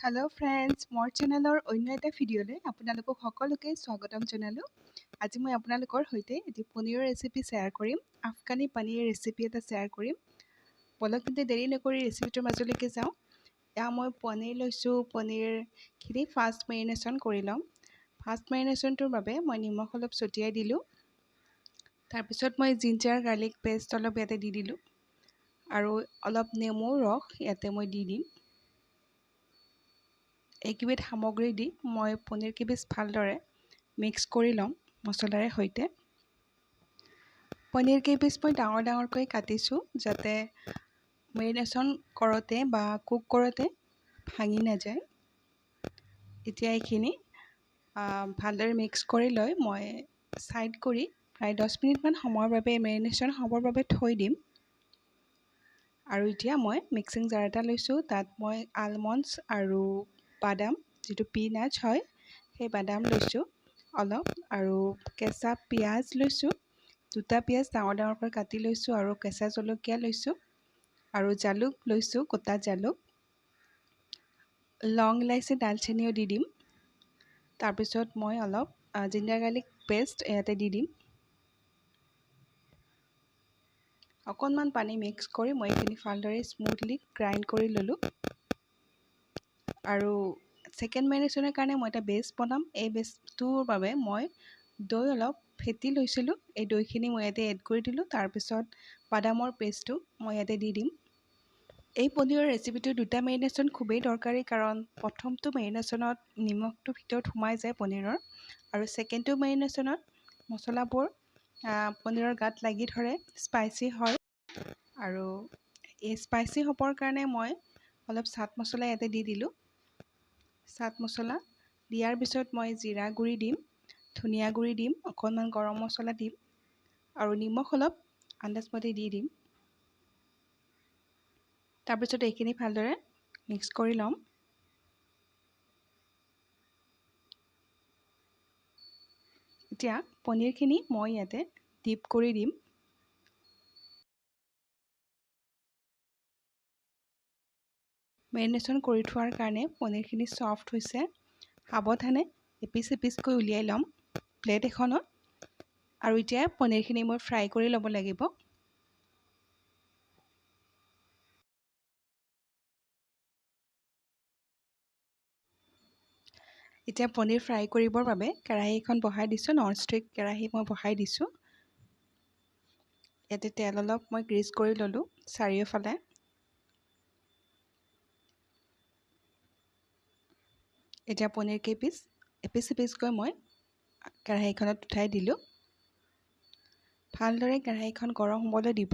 Hello friends मोर चेनेलर अन्य एटा भिडिओले आपनालोকক সকলোকে স্বাগতম জনালো। আজি মই আপোনালোকৰ সৈতে এটি পনীৰৰ ৰেচিপি শ্বেয়াৰ কৰিম। আফগানি পনীৰ ৰেচিপি এটা শ্বেয়াৰ কৰিম। বলক কিন্তু দেৰি নকৰি ৰেচিপিটোৰ মাজলৈকে যাওঁ। এয়া মই পনীৰ লৈছোঁ। পনীৰখিনি ফাৰ্ষ্ট মেৰিনেশ্যন কৰি ল'ম। ফাৰ্ষ্ট মেৰিনেশ্যনটোৰ বাবে মই নিমখ অলপ ছটিয়াই দিলোঁ। তাৰপিছত মই জিঞ্জাৰ গাৰ্লিক পেষ্ট অলপ ইয়াতে দি দিলোঁ আৰু অলপ নেমুৰ ৰস ইয়াতে মই দি দিম। এইকেইবিধ সামগ্ৰী দি মই পনীৰ কেইপিচ ভালদৰে মিক্স কৰি ল'ম মছলাৰে সৈতে। পনীৰ কেইপিচ মই ডাঙৰ ডাঙৰকৈ কাটিছোঁ যাতে মেৰিনেশ্যন কৰোঁতে বা কুক কৰোঁতে ভাঙি নাযায়। এতিয়া এইখিনি ভালদৰে মিক্স কৰি লৈ মই ছাইড কৰি প্ৰায় 10 মিনিটমান সময়ৰ বাবে মেৰিনেশ্যন হ'বৰ বাবে থৈ দিম। আৰু এতিয়া মই মিক্সিং জাৰ এটা লৈছোঁ। তাত মই আলমণ্ডছ আৰু বাদাম যিটো পিনাটছ হয় সেই বাদাম লৈছোঁ অলপ, আৰু কেঁচা পিঁয়াজ লৈছোঁ। দুটা পিঁয়াজ ডাঙৰ ডাঙৰকৈ কাটি লৈছোঁ আৰু কেঁচা জলকীয়া লৈছোঁ আৰু জালুক লৈছোঁ, গোটা জালুক, লং ইলাচি ডালচেনিও দি দিম। তাৰপিছত মই অলপ জিঞ্জাৰ গাৰ্লিক পেষ্ট ইয়াতে দি দিম। অকণমান পানী মিক্স কৰি মই এইখিনি ভালদৰে স্মুথলি গ্ৰাইণ্ড কৰি ল'লোঁ। আৰু ছেকেণ্ড মেৰিনেশ্যনৰ কাৰণে মই এটা বেছ বনাম। এই বেছটোৰ বাবে মই দৈ অলপ ফেটি লৈছিলোঁ। এই দৈখিনি মই ইয়াতে এড কৰি দিলোঁ। তাৰপিছত বাদামৰ পেষ্টটো মই ইয়াতে দি দিম। এই পনীৰৰ ৰেচিপিটো দুটা মেৰিনেশ্যন খুবেই দৰকাৰী, কাৰণ প্ৰথমটো মেৰিনেশ্যনত নিমখটো ভিতৰত সোমাই যায় পনীৰৰ, আৰু ছেকেণ্ডটো মেৰিনেশ্যনত মছলাবোৰ পনীৰৰ গাত লাগি ধৰে, স্পাইচি হয়। আৰু এই স্পাইচি হ'বৰ কাৰণে মই অলপ চাট মছলা ইয়াতে দি দিলোঁ। চাট মছলা দিয়াৰ পিছত মই জিৰা গুড়ি দিম, ধনিয়া গুড়ি দিম, অকণমান গৰম মছলা দিম আৰু নিমখ অলপ আন্দাজমতে দি দিম। তাৰপিছত এইখিনি ভালদৰে মিক্স কৰি ল'ম। এতিয়া পনীৰখিনি মই ইয়াতে ডিপ কৰি দিম। মেৰিনেশ্যন কৰি থোৱাৰ কাৰণে পনীৰখিনি ছফ্ট হৈছে। সাৱধানে এপিচ এপিচকৈ উলিয়াই ল'ম প্লেট এখনত। আৰু এতিয়া পনীৰখিনি মই ফ্ৰাই কৰি ল'ব লাগিব। এতিয়া পনীৰ ফ্ৰাই কৰিবৰ বাবে কেৰাহী এখন বহাই দিছোঁ। ননষ্টিক কেৰাহী মই বহাই দিছোঁ। ইয়াতে তেল অলপ মই গ্ৰীজ কৰি ল'লোঁ চাৰিওফালে। এতিয়া পনীৰ কেইপিচ এপিচ এপিচকৈ মই কেৰাহীখনত উঠাই দিলোঁ। ভালদৰে কেৰাহীখন গৰম হ'বলৈ দিব।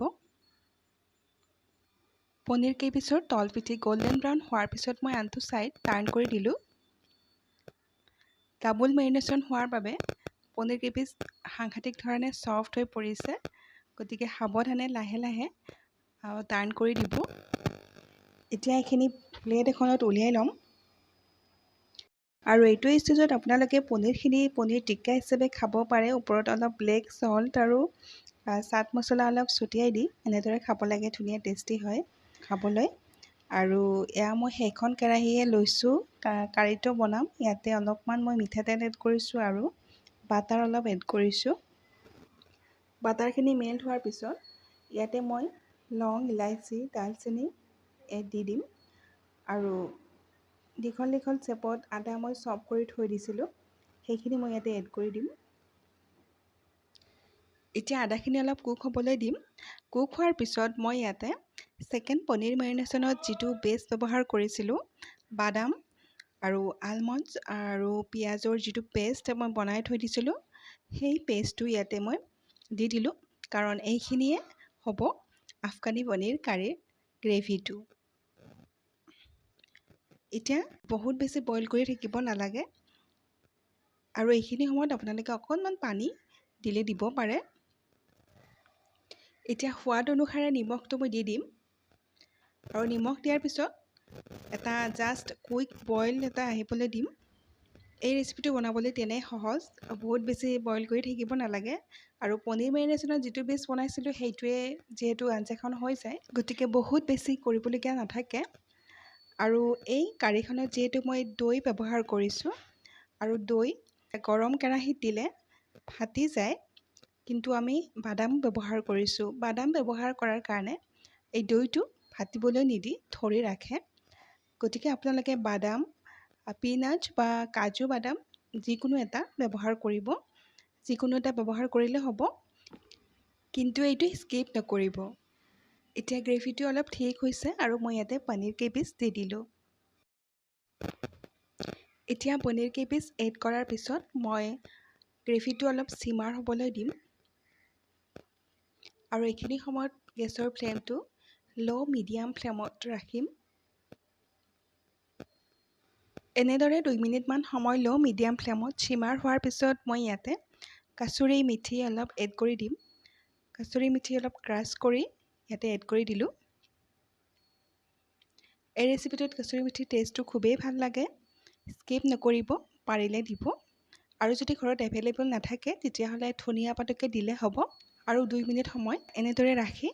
পনীৰ কেইপিচৰ তলপিঠি গল্ডেন ব্ৰাউন হোৱাৰ পিছত মই আনটো ছাইড টাৰ্ণ কৰি দিলোঁ। ডাবল মেৰিনেশ্যন হোৱাৰ বাবে পনীৰ কেইপিচ সাংঘাতিক ধৰণে ছফ্ট হৈ পৰিছে, গতিকে সাৱধানে লাহে লাহে টাৰ্ণ কৰি দিব। এতিয়া এইখিনি প্লেট এখনত উলিয়াই ল'ম। আৰু এইটো ষ্টেজত আপোনালোকে পনীৰ টিক্কা হিচাপে খাব পাৰে। ওপৰত অলপ ব্লেক সল্ট আৰু চাট মছলা অলপ ছটিয়াই দি এনেদৰে খাব লাগে, ধুনীয়া টেষ্টি হয় খাবলৈ। আৰু এয়া মই সেইখন কেৰাহীয়ে লৈছোঁ, কাৰীটো বনাম। ইয়াতে অলপমান মই মিঠাতেল এড কৰিছোঁ আৰু বাটাৰ অলপ এড কৰিছোঁ। বাটাৰখিনি মেল্ট হোৱাৰ পিছত ইয়াতে মই লং ইলাচি ডালচেনি দি দিম। আৰু দীঘল দীঘল চেপত আদা মই চপ কৰি থৈ দিছিলোঁ, সেইখিনি মই ইয়াতে এড কৰি দিম। এতিয়া আদাখিনি অলপ কুক হ'বলৈ দিম। কুক হোৱাৰ পিছত মই ইয়াতে ছেকেণ্ড পনীৰ মেৰিনেশ্যনত যিটো বেছ ব্যৱহাৰ কৰিছিলোঁ, বাদাম আৰু আলমণ্ডছ আৰু পিঁয়াজৰ যিটো পেষ্ট মই বনাই থৈ দিছিলোঁ, সেই পেষ্টটো ইয়াতে মই দি দিলোঁ, কাৰণ এইখিনিয়ে হ'ব আফগানি পনীৰ কাৰীৰ গ্ৰেভিটো। এতিয়া বহুত বেছি বইল কৰি থাকিব নালাগে, আৰু এইখিনি সময়ত আপোনালোকে অকণমান পানী দিলে দিব পাৰে। এতিয়া সোৱাদ অনুসাৰে নিমখটো মই দি দিম। আৰু নিমখ দিয়াৰ পিছত এটা জাষ্ট কুইক বইল এটা আহিবলৈ দিম। এই ৰেচিপিটো বনাবলৈ তেনেই সহজ, বহুত বেছি বইল কৰি থাকিব নালাগে। আৰু পনীৰ মেৰিনেশ্যনত যিটো বেছ বনাইছিলোঁ সেইটোৱে যিহেতু আঞ্জাখন হৈ যায়, গতিকে বহুত বেছি কৰিবলগীয়া নাথাকে। আৰু এই কাৰীখনত যিহেতু মই দৈ ব্যৱহাৰ কৰিছোঁ আৰু দৈ গৰম কেৰাহীত দিলে ফাটি যায়, কিন্তু আমি বাদাম ব্যৱহাৰ কৰিছোঁ। বাদাম ব্যৱহাৰ কৰাৰ কাৰণে এই দৈটো ফাটিবলৈ নিদি ধৰি ৰাখে। গতিকে আপোনালোকে বাদাম, পিনাটছ বা কাজু বাদাম যিকোনো এটা ব্যৱহাৰ কৰিব। যিকোনো এটা ব্যৱহাৰ কৰিলে হ'ব, কিন্তু এইটো স্কিপ নকৰিব। এতিয়া গ্ৰেভিটো অলপ ঠিক হৈছে আৰু মই ইয়াতে পনীৰ কেইপিচ দি দিলোঁ। এতিয়া পনীৰ কেইপিচ এড কৰাৰ পিছত মই গ্ৰেভিটো অলপ চিমাৰ হ'বলৈ দিম আৰু এইখিনি সময়ত গেছৰ ফ্লেমটো ল' মিডিয়াম ফ্লেমত ৰাখিম। এনেদৰে 2 মিনিটমান সময় ল' মিডিয়াম ফ্লেমত চিমাৰ হোৱাৰ পিছত মই ইয়াতে কাচুৰি মিঠি অলপ এড কৰি দিম। কাচুৰি মিঠি অলপ ক্ৰাছ কৰি ইয়াতে এড কৰি দিলোঁ। এই ৰেচিপিটোত কাচুৰি মিঠিৰ টেষ্টটো খুবেই ভাল লাগে। স্কিপ নকৰিব, পাৰিলে দিব। আৰু যদি ঘৰত এভেইলেবল নাথাকে তেতিয়াহ'লে ধনিয়া পাতকে দিলে হ'ব। আৰু 2 মিনিট সময় এনেদৰে ৰাখি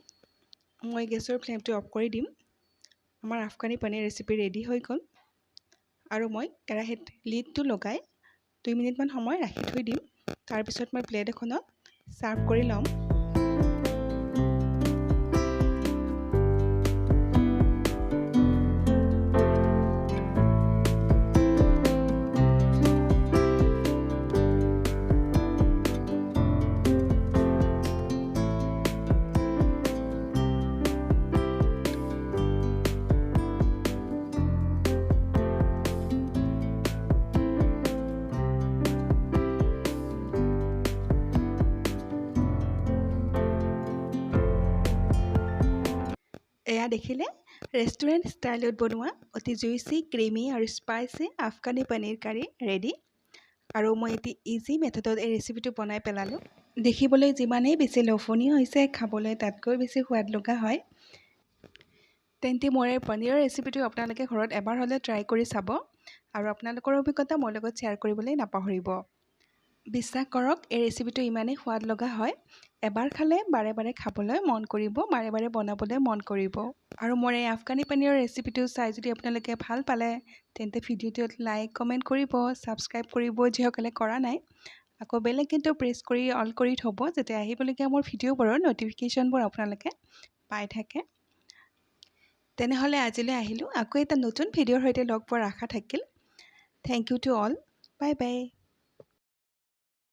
মই গেছৰ ফ্লেমটো অফ কৰি দিম। আমাৰ আফগানী পনীৰ ৰেচিপি ৰেডি হৈ গ'ল। আৰু মই কেৰাহীত লিডটো লগাই 2 মিনিটমান সময় ৰাখি থৈ দিম। তাৰপিছত মই প্লেট এখনত ছাৰ্ভ কৰি ল'ম। এয়া দেখিলে ৰেষ্টুৰেণ্ট ষ্টাইলত বনোৱা অতি জুইচি, ক্ৰিমি আৰু স্পাইচি আফগানী পনীৰ কাৰী ৰেডি। আৰু মই এটি ইজি মেথডত এই ৰেচিপিটো বনাই পেলালোঁ। দেখিবলৈ যিমানেই বেছি লোভনীয় হৈছে, খাবলৈ তাতকৈ বেছি সোৱাদ লগা হয়। তেন্তে মোৰ এই পনীৰৰ ৰেচিপিটো আপোনালোকে ঘৰত এবাৰ হ'লে ট্ৰাই কৰি চাব আৰু আপোনালোকৰ অভিজ্ঞতা মোৰ লগত শ্বেয়াৰ কৰিবলৈ নাপাহৰিব। বিশ্বাস কৰক, এই ৰেচিপিটো ইমানেই সোৱাদ লগা হয়, এবাৰ খালে বাৰে বাৰে খাবলৈ মন কৰিব, বাৰে বাৰে বনাবলৈ মন কৰিব। আৰু মোৰ এই আফগানী পনীৰৰ ৰেচিপিটো চাই যদি আপোনালোকে ভাল পালে, তেন্তে ভিডিঅ'টোত লাইক, কমেণ্ট কৰিব, ছাবস্ক্ৰাইব কৰিব যিসকলে কৰা নাই। আকৌ বেল আইকনটো প্ৰেছ কৰি অল কৰি থ'ব, যাতে আহিবলগীয়া মোৰ ভিডিঅ'বোৰৰ ন'টিফিকেশ্যনবোৰ আপোনালোকে পাই থাকে। তেনেহ'লে আজিলৈ আহিলোঁ। আকৌ এটা নতুন ভিডিঅ'ৰ সৈতে লগ পোৱাৰ আশা থাকিল। Thank you to all. Bye by.